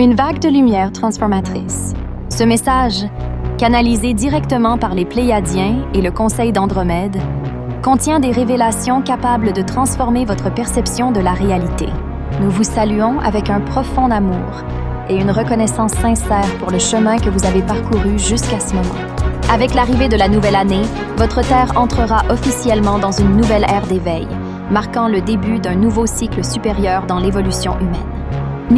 Une vague de lumière transformatrice. Ce message, canalisé directement par les Pléiadiens et le Conseil d'Andromède, contient des révélations capables de transformer votre perception de la réalité. Nous vous saluons avec un profond amour et une reconnaissance sincère pour le chemin que vous avez parcouru jusqu'à ce moment. Avec l'arrivée de la nouvelle année, votre Terre entrera officiellement dans une nouvelle ère d'éveil, marquant le début d'un nouveau cycle supérieur dans l'évolution humaine.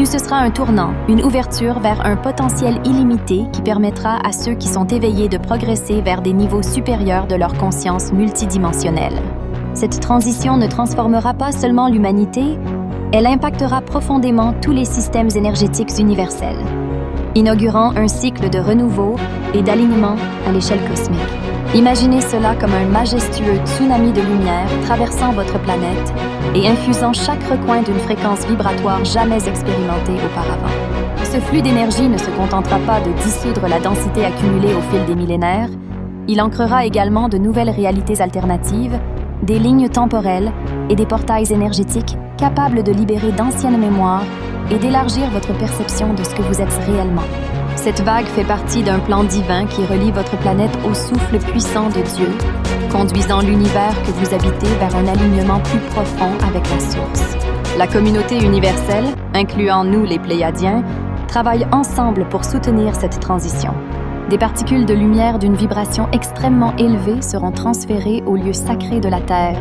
Ce sera un tournant, une ouverture vers un potentiel illimité qui permettra à ceux qui sont éveillés de progresser vers des niveaux supérieurs de leur conscience multidimensionnelle. Cette transition ne transformera pas seulement l'humanité, elle impactera profondément tous les systèmes énergétiques universels, inaugurant un cycle de renouveau et d'alignement à l'échelle cosmique. Imaginez cela comme un majestueux tsunami de lumière traversant votre planète et infusant chaque recoin d'une fréquence vibratoire jamais expérimentée auparavant. Ce flux d'énergie ne se contentera pas de dissoudre la densité accumulée au fil des millénaires, il ancrera également de nouvelles réalités alternatives, des lignes temporelles et des portails énergétiques capables de libérer d'anciennes mémoires et d'élargir votre perception de ce que vous êtes réellement. Cette vague fait partie d'un plan divin qui relie votre planète au souffle puissant de Dieu, conduisant l'univers que vous habitez vers un alignement plus profond avec la source. La communauté universelle, incluant nous les Pléiadiens, travaille ensemble pour soutenir cette transition. Des particules de lumière d'une vibration extrêmement élevée seront transférées au lieu sacré de la Terre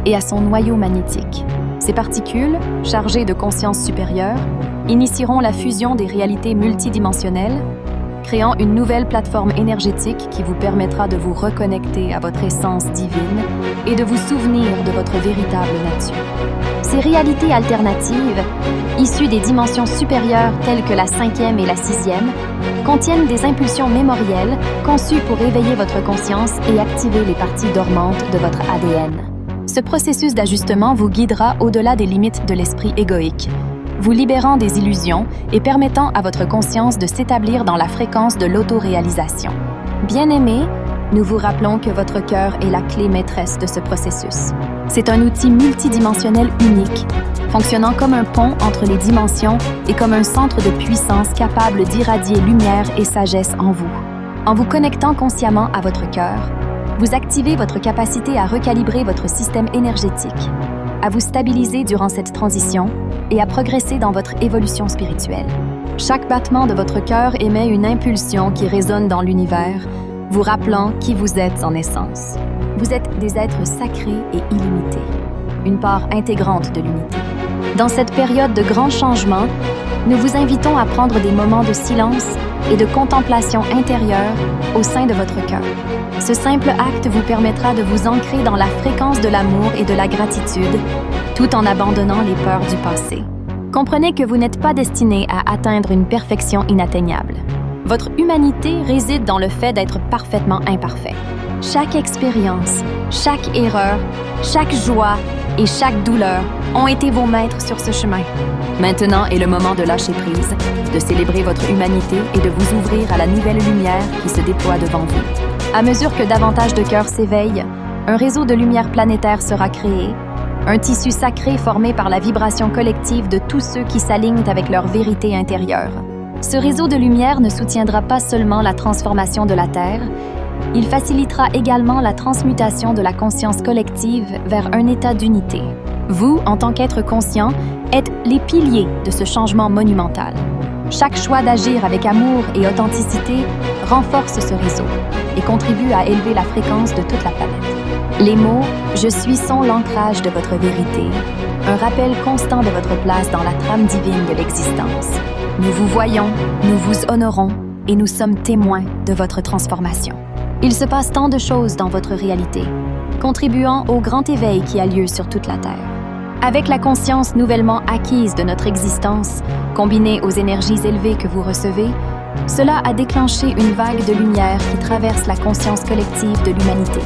et à son noyau magnétique. Ces particules, chargées de conscience supérieure, initieront la fusion des réalités multidimensionnelles, créant une nouvelle plateforme énergétique qui vous permettra de vous reconnecter à votre essence divine et de vous souvenir de votre véritable nature. Ces réalités alternatives, issues des dimensions supérieures telles que la 5e et la 6e, contiennent des impulsions mémorielles conçues pour éveiller votre conscience et activer les parties dormantes de votre ADN. Ce processus d'ajustement vous guidera au-delà des limites de l'esprit égoïque, vous libérant des illusions et permettant à votre conscience de s'établir dans la fréquence de l'autoréalisation. Bien-aimés, nous vous rappelons que votre cœur est la clé maîtresse de ce processus. C'est un outil multidimensionnel unique, fonctionnant comme un pont entre les dimensions et comme un centre de puissance capable d'irradier lumière et sagesse en vous. En vous connectant consciemment à votre cœur, vous activez votre capacité à recalibrer votre système énergétique, à vous stabiliser durant cette transition et à progresser dans votre évolution spirituelle. Chaque battement de votre cœur émet une impulsion qui résonne dans l'univers, vous rappelant qui vous êtes en essence. Vous êtes des êtres sacrés et illimités, une part intégrante de l'unité. Dans cette période de grands changements, nous vous invitons à prendre des moments de silence et de contemplation intérieure au sein de votre cœur. Ce simple acte vous permettra de vous ancrer dans la fréquence de l'amour et de la gratitude, tout en abandonnant les peurs du passé. Comprenez que vous n'êtes pas destiné à atteindre une perfection inatteignable. Votre humanité réside dans le fait d'être parfaitement imparfait. Chaque expérience, chaque erreur, chaque joie et chaque douleur ont été vos maîtres sur ce chemin. Maintenant est le moment de lâcher prise, de célébrer votre humanité et de vous ouvrir à la nouvelle lumière qui se déploie devant vous. À mesure que davantage de cœurs s'éveillent, un réseau de lumière planétaire sera créé, un tissu sacré formé par la vibration collective de tous ceux qui s'alignent avec leur vérité intérieure. Ce réseau de lumière ne soutiendra pas seulement la transformation de la Terre, il facilitera également la transmutation de la conscience collective vers un état d'unité. Vous, en tant qu'être conscient, êtes les piliers de ce changement monumental. Chaque choix d'agir avec amour et authenticité renforce ce réseau et contribue à élever la fréquence de toute la planète. Les mots « Je suis » sont l'ancrage de votre vérité, un rappel constant de votre place dans la trame divine de l'existence. Nous vous voyons, nous vous honorons et nous sommes témoins de votre transformation. Il se passe tant de choses dans votre réalité, contribuant au grand éveil qui a lieu sur toute la Terre. Avec la conscience nouvellement acquise de notre existence, combinée aux énergies élevées que vous recevez, cela a déclenché une vague de lumière qui traverse la conscience collective de l'humanité.